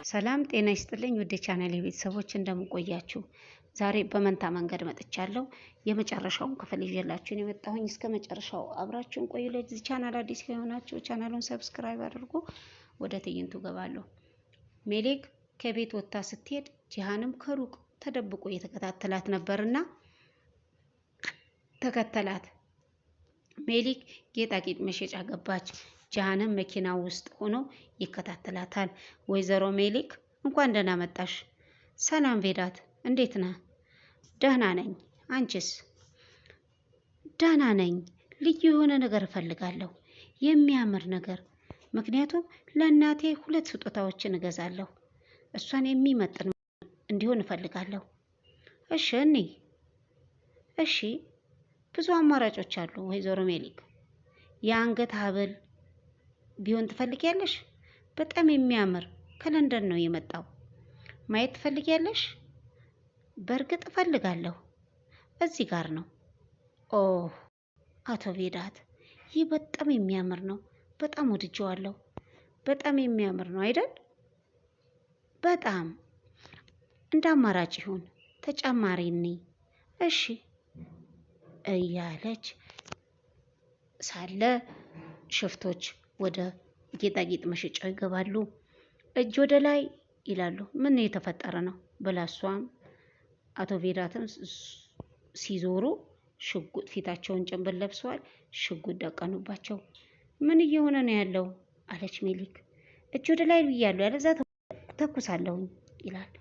ሰላም ጤና ይስጥልኝ ውድ ቻናሌ ቤተሰቦች እንደምቆያችሁ። ዛሬ በመንታ መንገድ መጥቻለሁ። የመጨረሻውን ክፍል ይዤላችሁን የመጣሁኝ። እስከ መጨረሻው አብራችሁን ቆዩ። ለዚህ ቻናል አዲስ ከሆናችሁ ቻናሉን ሰብስክራይብ አድርጉ። ወደ ትዕይንቱ ገባለሁ። ሜሌክ ከቤት ወጥታ ስትሄድ ጂሃንም ከሩቅ ተደብቆ እየተከታተላት ነበርና ተከተላት። ሜሊክ ጌጣጌጥ መሸጫ ገባች። ጂሃንም መኪና ውስጥ ሆኖ ይከታተላታል። ወይዘሮ ሜሊክ እንኳን ደህና መጣሽ። ሰላም ቬዳት፣ እንዴት ነህ? ደህና ነኝ። አንቺስ? ደህና ነኝ። ልዩ የሆነ ነገር እፈልጋለሁ፣ የሚያምር ነገር። ምክንያቱም ለእናቴ 2 ስጦታዎችን እገዛለሁ። እሷን የሚመጥን እንዲሆን እፈልጋለሁ። እሺ እሺ፣ ብዙ አማራጮች አሉ ወይዘሮ ሜሊክ። የአንገት ሐብል ቢሆን ትፈልጊያለሽ? በጣም የሚያምር ከለንደን ነው የመጣው። ማየት ትፈልጊያለሽ? በእርግጥ እፈልጋለሁ። እዚህ ጋር ነው። ኦ አቶ ቬዳት፣ ይህ በጣም የሚያምር ነው። በጣም ወድጄዋለሁ። በጣም የሚያምር ነው አይደል? በጣም እንደ አማራጭ ይሁን። ተጨማሪ እሺ እያለች ሳለ ሽፍቶች ወደ ጌጣጌጥ መሸጫው ይገባሉ። እጅ ወደ ላይ ይላሉ። ምን የተፈጠረ ነው ብላ እሷም አቶ ቬዳትም ሲዞሩ ሽጉጥ፣ ፊታቸውን ጭንብል ለብሰዋል። ሽጉጥ ደቀኑባቸው። ምን እየሆነ ነው ያለው አለች ሜሊክ። እጅ ወደ ላይ ብያለሁ፣ ያለዛ ተኩሳለሁ ይላል።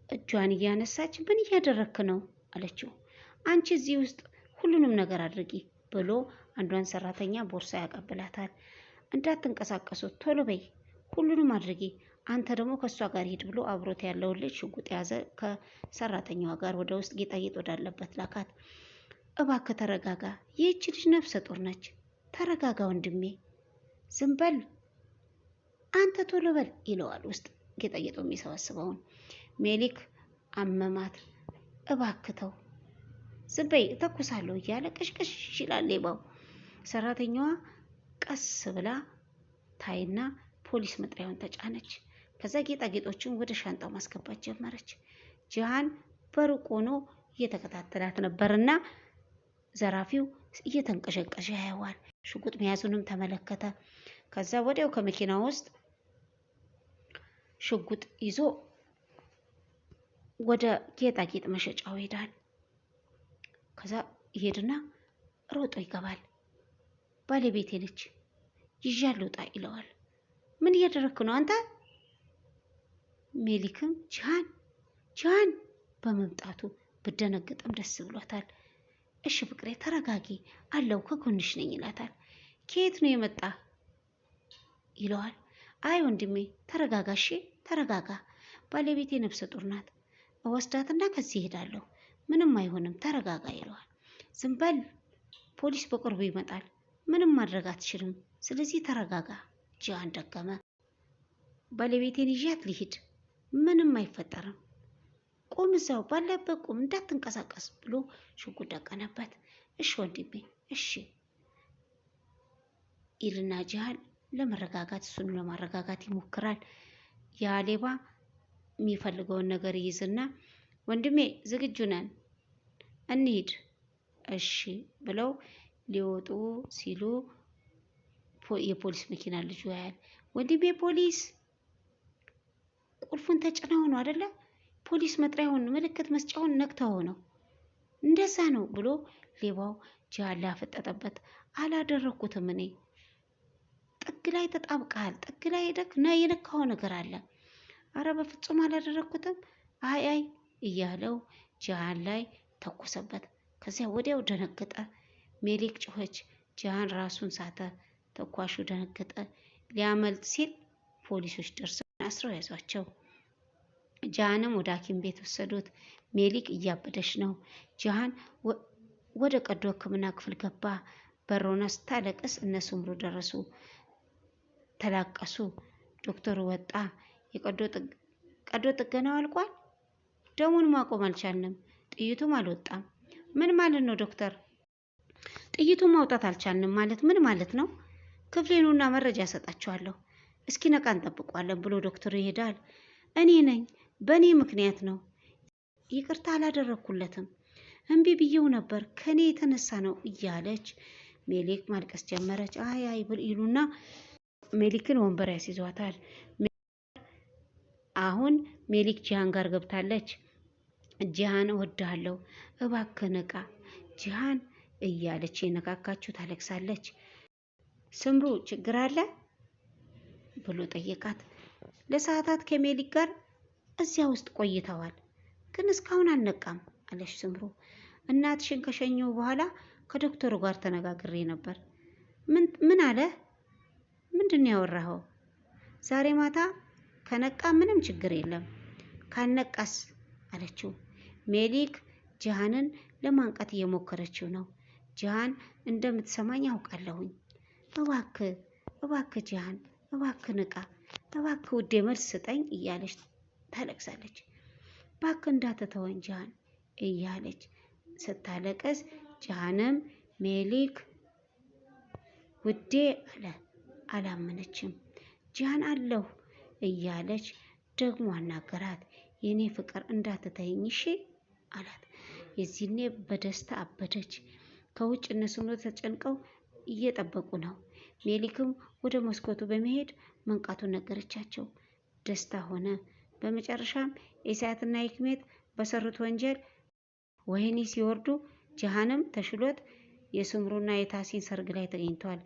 እጇን እያነሳች ምን እያደረክ ነው አለችው። አንቺ እዚህ ውስጥ ሁሉንም ነገር አድርጊ ብሎ አንዷን ሰራተኛ ቦርሳ ያቀብላታል። እንዳትንቀሳቀሱ፣ ቶሎ በይ፣ ሁሉንም አድርጊ፣ አንተ ደግሞ ከእሷ ጋር ሂድ ብሎ አብሮት ያለውን ልጅ ሽጉጥ ያዘ። ከሰራተኛዋ ጋር ወደ ውስጥ ጌጣጌጥ ወዳለበት ላካት። እባክህ ተረጋጋ፣ ይህች ልጅ ነፍሰ ጡር ነች። ተረጋጋ ወንድሜ፣ ዝም በል አንተ፣ ቶሎ በል ይለዋል ውስጥ ጌጣጌጡ የሚሰበስበውን። ሜሊክ አመማት። እባክህ ተው፣ ዝም በይ፣ እተኩሳለሁ እያለ ቅሽቅሽ ይላል ሌባው። ሰራተኛዋ ቀስ ብላ ታይና ፖሊስ መጥሪያውን ተጫነች። ከዛ ጌጣጌጦችን ወደ ሻንጣው ማስገባት ጀመረች። ጂሃን በሩቅ ሆኖ እየተከታተላት ነበርና ዘራፊው እየተንቀሸቀሸ ያየዋል። ሽጉጥ መያዙንም ተመለከተ። ከዛ ወዲያው ከመኪና ውስጥ ሽጉጥ ይዞ ወደ ጌጣጌጥ መሸጫው ይሄዳል። ከዛ ይሄድና ሮጦ ይገባል። ባለቤቴ ነች፣ ይዣለሁ ውጣ ይለዋል። ምን እያደረክ ነው አንተ? ሜሊክም ጂሃን በመምጣቱ ብደነግጥም ደስ ብሏታል። እሺ ፍቅሬ ተረጋጊ፣ አለው ከጎንሽ ነኝ ይላታል። ከየት ነው የመጣ ይለዋል። አይ ወንድሜ ተረጋጋ፣ እሺ ተረጋጋ፣ ባለቤቴ ነፍሰ ጡር ናት፣ እወስዳትና ከዚህ እሄዳለሁ፣ ምንም አይሆንም፣ ተረጋጋ ይለዋል። ዝም በል፣ ፖሊስ በቅርቡ ይመጣል፣ ምንም ማድረግ አትችልም፣ ስለዚህ ተረጋጋ። ጂሃን ደገመ። ባለቤቴን ይዣት ልሂድ፣ ምንም አይፈጠርም፣ ቁም፣ እዛው ባለበት ቁም፣ እንዳትንቀሳቀስ ብሎ ሽጉጥ ደቀነበት። እሺ ወንድሜ እሺ ይልና ጂሃን ለመረጋጋት እሱን ለማረጋጋት ይሞክራል። ያ ሌባ የሚፈልገውን ነገር ይይዝና ወንድሜ ዝግጁ ነን እንሂድ፣ እሺ ብለው ሊወጡ ሲሉ የፖሊስ መኪና ልጁ ያያል። ወንድሜ ፖሊስ፣ ቁልፉን ተጭነው ነው አይደለ? ፖሊስ መጥሪያውን ምልክት መስጫውን ነክተው ነው። እንደዛ ነው ብሎ ሌባው ጂሃን ላፈጠጠበት። አላደረኩትም እኔ። ጥግ ላይ ተጣብቀሃል፣ ጥግ ላይ ሄደክ የነካው ነገር አለ። አረ በፍጹም አላደረኩትም፣ አይ እያለው ጂሃን ላይ ተኮሰበት። ከዚያ ወዲያው ደነገጠ። ሜሊክ ጮኸች። ጂሃን ራሱን ሳተ። ተኳሹ ደነገጠ። ሊያመልጥ ሲል ፖሊሶች ደርሰው አስረው ያዟቸው። ጂሃንም ወደ ሐኪም ቤት ወሰዱት። ሜሊክ እያበደች ነው። ጂሃን ወደ ቀዶ ሕክምና ክፍል ገባ። በሮና ስታለቅስ እነ ሱምሩ ደረሱ። ተላቀሱ። ዶክተሩ ወጣ። ቀዶ ጥገናው አልቋል። ደሙን ማቆም አልቻልንም። ጥይቱም አልወጣም። ምን ማለት ነው ዶክተር? ጥይቱን ማውጣት አልቻልንም ማለት ምን ማለት ነው? ክፍሌ ኑና መረጃ ሰጣችኋለሁ። እስኪ ነቃ እንጠብቋለን ብሎ ዶክተሩ ይሄዳል። እኔ ነኝ፣ በእኔ ምክንያት ነው፣ ይቅርታ አላደረኩለትም፣ እምቢ ብዬው ነበር፣ ከኔ የተነሳ ነው እያለች ሜሊክ ማልቀስ ጀመረች። አይ አይ ይሉና ሜሊክን ወንበር ያስይዟታል። አሁን ሜሊክ ጂሃን ጋር ገብታለች። ጂሃን እወድሃለሁ፣ እባክህ ንቃ ጂሃን እያለች የነካካችሁ ታለቅሳለች። ስምሩ ችግር አለ ብሎ ጠየቃት። ለሰዓታት ከሜሊክ ጋር እዚያ ውስጥ ቆይተዋል፣ ግን እስካሁን አልነቃም አለች ስምሩ። እናትሽን ከሸኘው በኋላ ከዶክተሩ ጋር ተነጋግሬ ነበር። ምን አለ? ምንድን ነው ያወራኸው? ዛሬ ማታ ከነቃ ምንም ችግር የለም፣ ካልነቃስ አለችው። ሜሊክ ጂሃንን ለማንቃት እየሞከረችው ነው። ጂሃን እንደምትሰማኝ ያውቃለሁኝ። እባክህ እባክህ ጂሃን እባክህ ንቃ፣ እባክህ ውዴ መልስ ስጠኝ እያለች ታለቅሳለች። እባክህ እንዳትተወኝ ጂሃን እያለች ስታለቅስ፣ ጂሃንም ሜሊክ ውዴ አለ። አላመነችም። ጂሃን አለሁ እያለች ደግሞ አናገራት። የኔ ፍቅር እንዳትተይኝ እሺ አላት። የዚህኔ በደስታ አበደች። ከውጭ እነሱ ተጨንቀው እየጠበቁ ነው። ሜሊክም ወደ መስኮቱ በመሄድ መንቃቱን ነገረቻቸው። ደስታ ሆነ። በመጨረሻም ኢሳያትና ሂክሜት በሰሩት ወንጀል ወህኒ ሲወርዱ ጂሃንም ተሽሎት የስምሩና የታሲን ሰርግ ላይ ተገኝተዋል።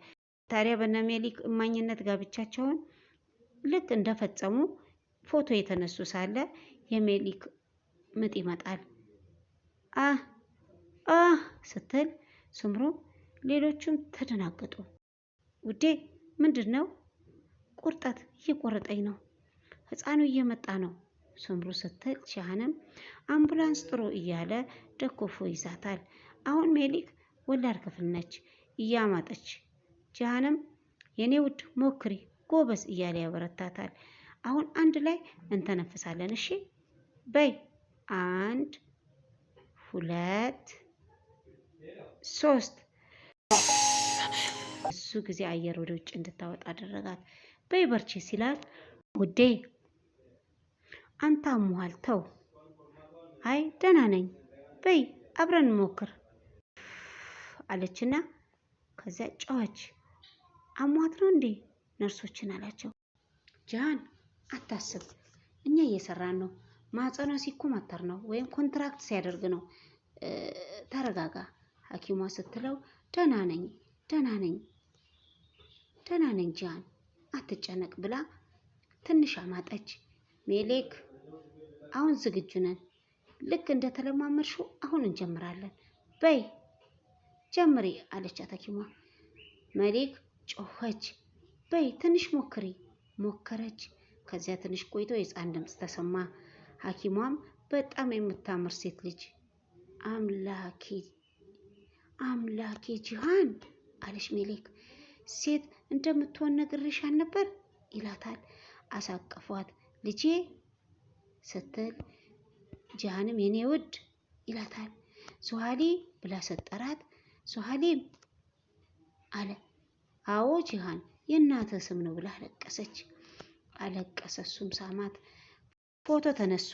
ታዲያ በነ ሜሊክ እማኝነት ጋብቻቸውን ልክ እንደፈጸሙ ፎቶ የተነሱ ሳለ የሜሊክ ምጥ ይመጣል። ስትል ስምሩ፣ ሌሎቹም ተደናገጡ። ውዴ ምንድን ነው? ቁርጠት እየቆረጠኝ ነው፣ ህፃኑ እየመጣ ነው ስምሩ ስትል፣ ጂሃንም አምቡላንስ ጥሩ እያለ ደኮፎ ይዛታል። አሁን ሜሊክ ወላድ ክፍል ነች እያማጠች። ጂሃንም የኔ ውድ ሞክሪ ጎበዝ እያለ ያበረታታል። አሁን አንድ ላይ እንተነፍሳለን እሺ በይ፣ 1 2 3። እሱ ጊዜ አየር ወደ ውጭ እንድታወጣ አደረጋት። በይ በርቺ ሲላት፣ ውዴ አንተ አሞሃል ተው። አይ ደህና ነኝ፣ በይ አብረን እንሞክር አለችና ከዚያ ጨዋች። አሟት ነው እንዴ ነርሶችን አላቸው። ጂሃን አታስብ፣ እኛ እየሰራን ነው። ማህፀኗ ሲኮማተር ነው ወይም ኮንትራክት ሲያደርግ ነው። ተረጋጋ ሐኪሟ ስትለው፣ ደህና ነኝ ጂሃን አትጨነቅ ብላ ትንሽ አማጠች። ሜሊክ አሁን ዝግጁ ነን፣ ልክ እንደተለማመድሽው አሁን እንጀምራለን፣ በይ ጀምሪ አለቻት ሐኪሟ። ሜሊክ ጮኸች፣ በይ ትንሽ ሞክሪ። ሞከረች። ከዚያ ትንሽ ቆይቶ የህፃን ድምፅ ተሰማ። ሐኪሟም በጣም የምታምር ሴት ልጅ፣ አምላኬ ጂሃን አለች ሜሊክ። ሴት እንደምትሆን ነግሬሻል ነበር ይላታል። አሳቀፏት። ልጄ ስትል፣ ጂሃንም የኔ ውድ ይላታል። ሱሃሊ ብላ ሰጠራት። ሱሃሊም አለ። አዎ ጂሃን የእናትህ ስም ነው ብላ አለቀሰች። እሱም ሳማት። ፎቶ ተነሱ።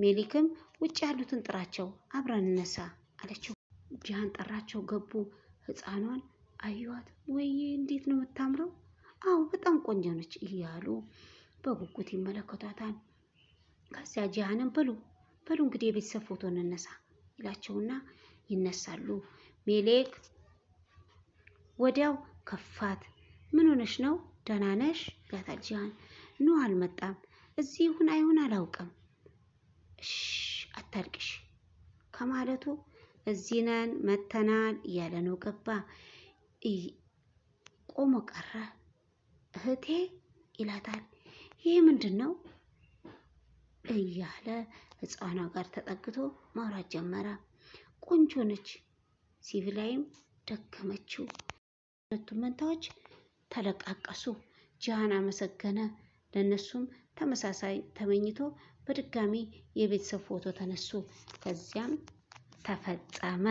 ሜሊክም ውጭ ያሉትን ጥራቸው አብረን እነሳ አለችው። ጂሃን ጠራቸው። ገቡ። ህፃኗን አዩዋት። ወይ እንዴት ነው የምታምረው! አዎ በጣም ቆንጆ ነች እያሉ በጉጉት ይመለከቷታል። ከዚያ ጂሃንም በሉ እንግዲህ የቤተሰብ ፎቶ እንነሳ ይላቸውና ይነሳሉ። ሜሊክ ወዲያው ከፋት። ምን ሆነሽ ነው? ደህና ነሽ ይላታል ጂሃን። ኖ አልመጣም፣ እዚህ ይሁን አይሁን አላውቅም። እሺ አታልቅሽ ከማለቱ እዚህ ነን መተናል እያለ ነው። ገባ። ቆሞ ቀረ። እህቴ ይላታል። ይህ ምንድን ነው እያለ ህፃኗ ጋር ተጠግቶ ማውራት ጀመረ። ቆንጆ ነች፣ ሲቪላይም ደከመችው። ሁለቱም መንታዎች ተለቃቀሱ። ጂሃን አመሰገነ። ለነሱም ተመሳሳይ ተመኝቶ በድጋሚ የቤተሰብ ፎቶ ተነሱ። ከዚያም ተፈጸመ።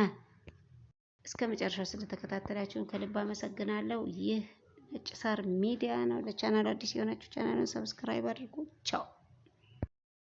እስከ መጨረሻ ስለተከታተላችሁን ከልብ አመሰግናለሁ። ይህ ነጭ ሳር ሚዲያ ነው። ለቻናል አዲስ የሆናችሁ ቻናሉን ሰብስክራይብ አድርጉ። ቻው